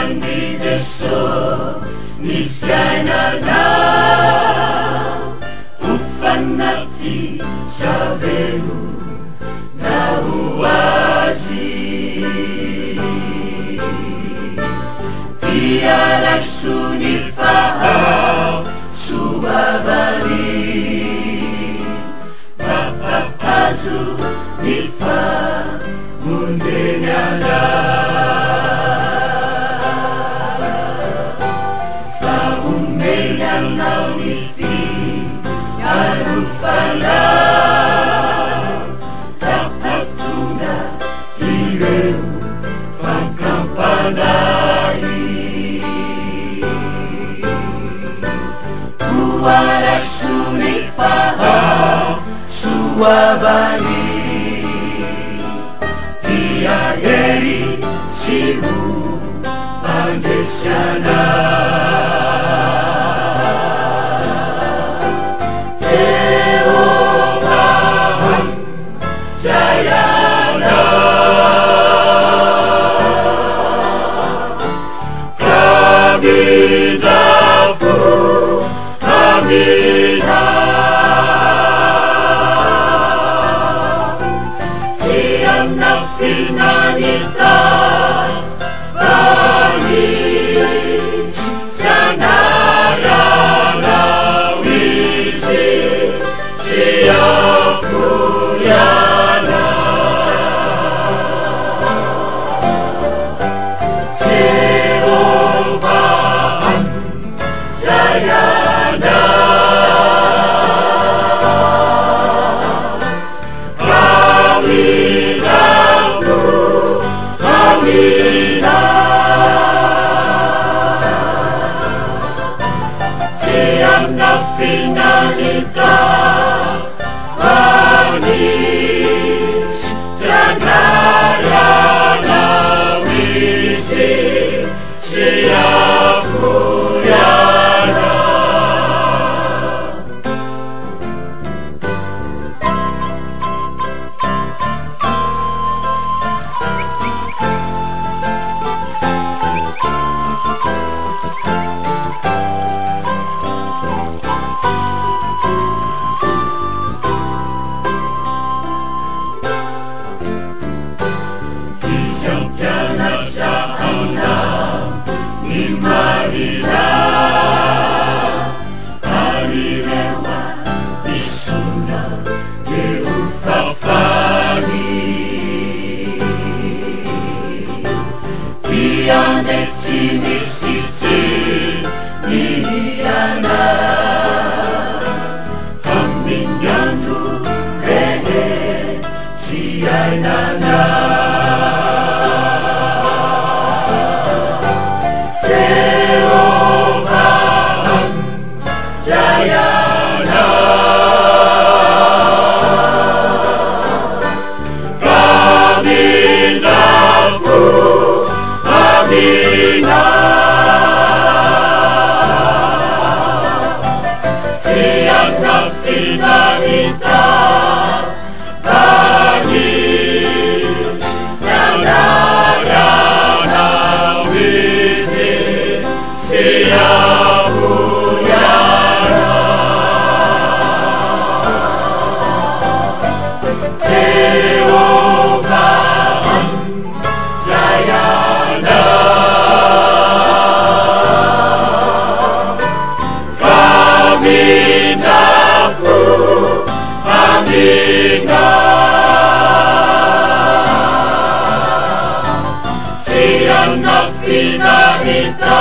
ni Jesu ni fiainana ufanatsy savelo na ho azy dia raso ny fahasoavany mahazo ny famonjeny faomeny anao ny fiarofana kahatonga ireo fankampanay koaraso ny fahasoavany dia hery tsy ho andesiana siamna finalita vani sianarana wisi siafuyana Jehovah Jayana siamna finalita vanis janarana wisi siafuyana Marina arirewa disuna deufafani tianetsi misitsi niliana aminyandro rene siainana siamna finalita vanis janarana wisi siafuyana Jehovah Jayana Amina siamna finalita